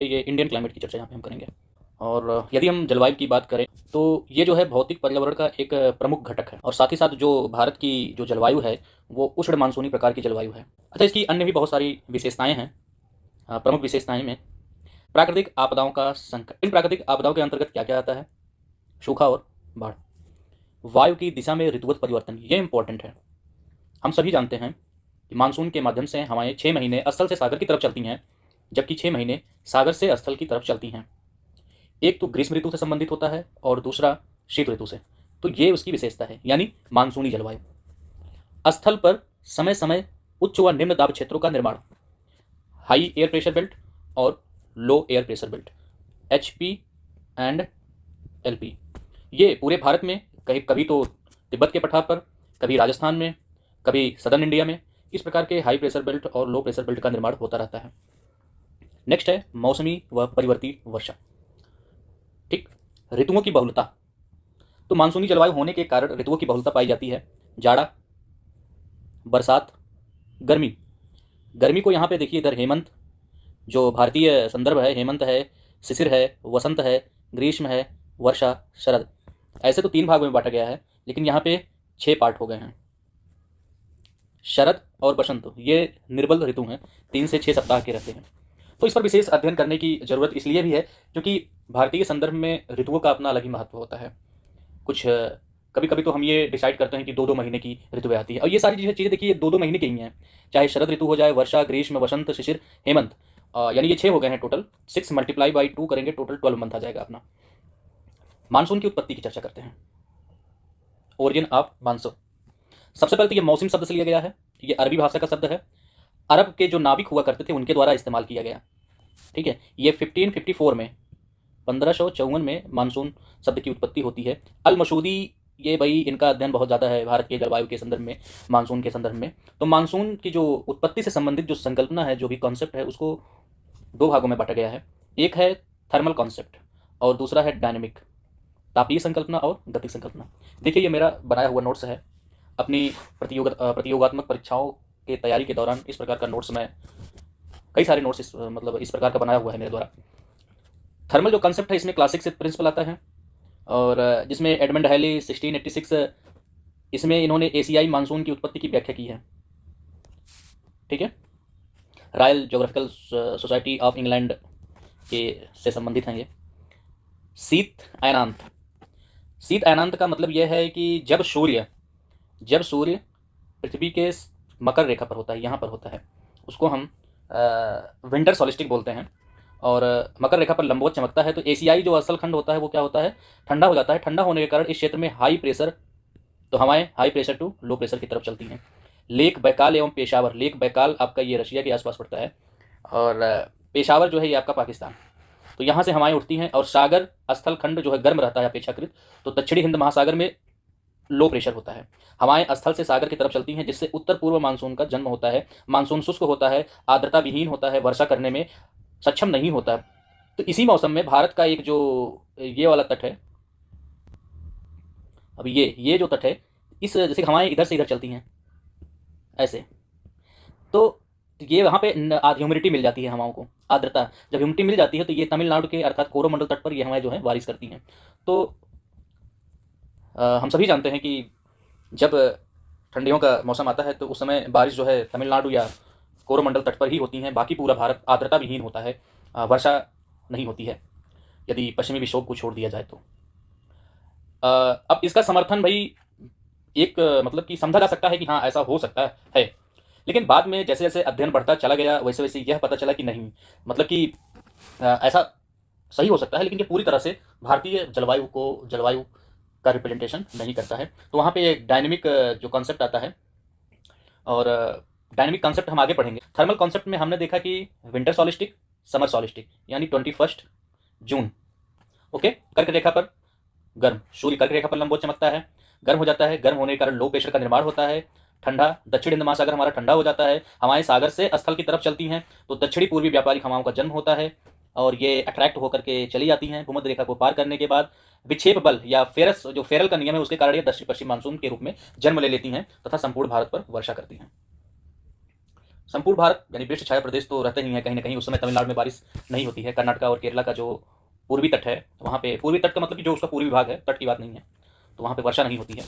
ये Indian climate की चर्चा यहाँ पे हम करेंगे। और यदि हम जलवायु की बात करें तो ये जो है भौतिक पर्यावरण का एक प्रमुख घटक है, और साथ ही साथ जो भारत की जो जलवायु है वो उष्ण मानसूनी प्रकार की जलवायु है। अच्छा, इसकी अन्य भी बहुत सारी विशेषताएं हैं। प्रमुख विशेषताएं में प्राकृतिक आपदाओं का संकट। इन प्राकृतिक आपदाओं के अंतर्गत क्या क्या आता है? सूखा और बाढ़, वायु की दिशा में ऋतुगत परिवर्तन, ये इंपॉर्टेंट है। हम सभी जानते हैं कि मानसून के माध्यम से हमारे 6 महीने स्थल से सागर की तरफ चलती हैं, जबकि 6 महीने सागर से स्थल की तरफ चलती हैं। एक तो ग्रीष्म ऋतु से संबंधित होता है और दूसरा शीत ऋतु से। तो ये उसकी विशेषता है, यानी मानसूनी जलवायु। स्थल पर समय समय उच्च व निम्न दाब क्षेत्रों का निर्माण, हाई एयर प्रेशर बेल्ट और low air pressure belt, HP and LP। ये पूरे भारत में कहीं कभी तो तिब्बत के पठार पर, कभी राजस्थान में, कभी सदर्न इंडिया में इस प्रकार के हाई प्रेशर बेल्ट और लो प्रेशर बेल्ट का निर्माण होता रहता है। नेक्स्ट है मौसमी व परिवर्ती वर्षा। ठीक, ऋतुओं की बहुलता। तो मानसूनी जलवायु होने के कारण ऋतुओं की बहुलता पाई जाती है। जाड़ा, बरसात, गर्मी। गर्मी को यहाँ पे देखिए, इधर हेमंत जो भारतीय संदर्भ है, हेमंत है, शिशिर है, वसंत है, ग्रीष्म है, वर्षा, शरद। ऐसे तो 3 भागों में बांटा गया है, लेकिन यहाँ पे 6 पार्ट हो गए हैं। शरद और बसंत ये निर्बल ऋतु हैं, 3 से 6 सप्ताह के रहते हैं। तो इस पर विशेष अध्ययन करने की जरूरत इसलिए भी है क्योंकि भारतीय संदर्भ में ऋतुओं का अपना अलग ही महत्व होता है। कुछ कभी कभी तो हम ये डिसाइड करते हैं कि 2-2 महीने की ऋतुएं आती है, और ये सारी चीज़ें देखिए 2-2 महीने की ही हैं। चाहे शरद ऋतु हो जाए, वर्षा, ग्रीष्म, वसंत, शिशिर, हेमंत, यानी ये 6 हो गए हैं टोटल। 6 मल्टीप्लाई बाई 2 करेंगे, टोटल 12 मंथ आ जाएगा अपना। मानसून की उत्पत्ति की चर्चा करते हैं। Origin of monsoon. सबसे पहले तो ये मौसम शब्द से लिया गया है। ये अरबी भाषा का शब्द है। अरब के जो नाविक हुआ करते थे उनके द्वारा इस्तेमाल किया गया। ठीक है, ये 1554 में, 1554 में मानसून शब्द की उत्पत्ति होती है। अल मसूदी, ये भाई इनका अध्ययन बहुत ज़्यादा है भारत के जलवायु के संदर्भ में, मानसून के संदर्भ में। तो मानसून की जो उत्पत्ति से संबंधित जो संकल्पना है, जो भी कॉन्सेप्ट है, उसको 2 भागों में बांटा गया है। एक है थर्मल कॉन्सेप्ट और दूसरा है डायनेमिक, तापीय संकल्पना और गतिक संकल्पना। देखिए, ये मेरा बनाया हुआ नोट्स है। अपनी प्रतियोगात्मक परीक्षाओं के तैयारी के दौरान इस प्रकार का नोट्स मैं, कई सारे नोट्स इस प्रकार का बनाया हुआ है मेरे द्वारा। थर्मल जो कंसेप्ट है, इसमें क्लासिक से प्रिंसिपल आता है, और जिसमें एडमंड हैली 1686, इसमें इन्होंने एशियाई मानसून की उत्पत्ति की व्याख्या की है। ठीक है, royal geographical society of England के से संबंधित हैं ये। शीत अयनांत। शीत अयनांत का मतलब यह है कि जब सूर्य पृथ्वी के मकर रेखा पर होता है, यहाँ पर होता है, उसको हम विंटर सॉलिस्टिक बोलते हैं, और मकर रेखा पर लंबवत चमकता है, तो एशियाई जो असल खंड होता है वो क्या होता है, ठंडा हो जाता है। ठंडा होने के कारण इस क्षेत्र में हाई प्रेशर, तो हवाएं high pressure to low pressure की तरफ चलती हैं। लेक बैकाल एवं पेशावर। लेक बैकाल आपका ये रशिया के आसपास पड़ता है, और पेशावर जो है ये आपका पाकिस्तान। तो यहाँ से हवाएं उठती हैं, और सागर स्थल खंड जो है गर्म रहता है अपेक्षाकृत, तो दक्षिणी हिंद महासागर में लो प्रेशर होता है। हवाएं स्थल से सागर की तरफ चलती हैं, जिससे उत्तर पूर्व मानसून का जन्म होता है। मानसून शुष्क होता है, आर्द्रता विहीन होता है, वर्षा करने में सक्षम नहीं होता। तो इसी मौसम में भारत का एक जो ये वाला तट है, अब ये जो तट है, इस जैसे हवाएं इधर से इधर चलती हैं ऐसे, तो ये वहाँ पे ह्यूमिडिटी मिल जाती है हवाओं को, आर्द्रता। जब ह्यूमिडिटी मिल जाती है तो ये तमिलनाडु के अर्थात कोरोमंडल तट पर ये हवाएं जो है बारिश करती हैं। तो हम सभी जानते हैं कि जब ठंडियों का मौसम आता है तो उस समय बारिश जो है तमिलनाडु या कोरोमंडल तट पर ही होती हैं। बाकी पूरा भारत आर्द्रता विहीन होता है, वर्षा नहीं होती है, यदि पश्चिमी विक्षोभ को छोड़ दिया जाए तो। अब इसका समर्थन भाई एक मतलब कि समझा जा सकता है कि हाँ ऐसा हो सकता है, लेकिन बाद में जैसे जैसे अध्ययन बढ़ता चला गया वैसे वैसे यह पता चला कि नहीं, मतलब कि ऐसा सही हो सकता है, लेकिन ये पूरी तरह से भारतीय जलवायु का रिप्रेजेंटेशन नहीं करता है। तो वहाँ पे एक डायनेमिक जो कॉन्सेप्ट आता है, और डायनेमिक कॉन्सेप्ट हम आगे पढ़ेंगे। थर्मल कॉन्सेप्ट में हमने देखा कि विंटर सॉलिस्टिक, समर सॉलिस्टिक, यानी 21 जून, ओके, कर्क रेखा पर गर्म, सूर्य कर्क रेखा पर लंबवत चमकता है, गर्म हो जाता है। गर्म होने के कारण लो प्रेशर का निर्माण होता है। ठंडा, दक्षिण हिंद महासागर हमारा ठंडा हो जाता है, हवाएं सागर से स्थल की तरफ चलती हैं, तो दक्षिणी पूर्वी व्यापारिक हवाओं का जन्म होता है, और ये अट्रैक्ट होकर के चली जाती हैं। भूमध्य रेखा को पार करने के बाद विक्षेप बल या फेरस, जो फेरल का नियम है, उसके कारण ये दक्षिण पश्चिम मानसून के रूप में जन्म ले लेती हैं तथा संपूर्ण भारत पर वर्षा करती हैं। संपूर्ण भारत यानी वृक्ष छाया प्रदेश तो रहते ही हैं कहीं ना कहीं। उस समय तमिलनाडु में बारिश नहीं होती है। कर्नाटका और केरला का जो पूर्वी तट है, वहाँ पे पूर्वी तट का मतलब कि जो उसका पूर्वी भाग है, तट की बात नहीं है, तो वहाँ पे वर्षा नहीं होती है।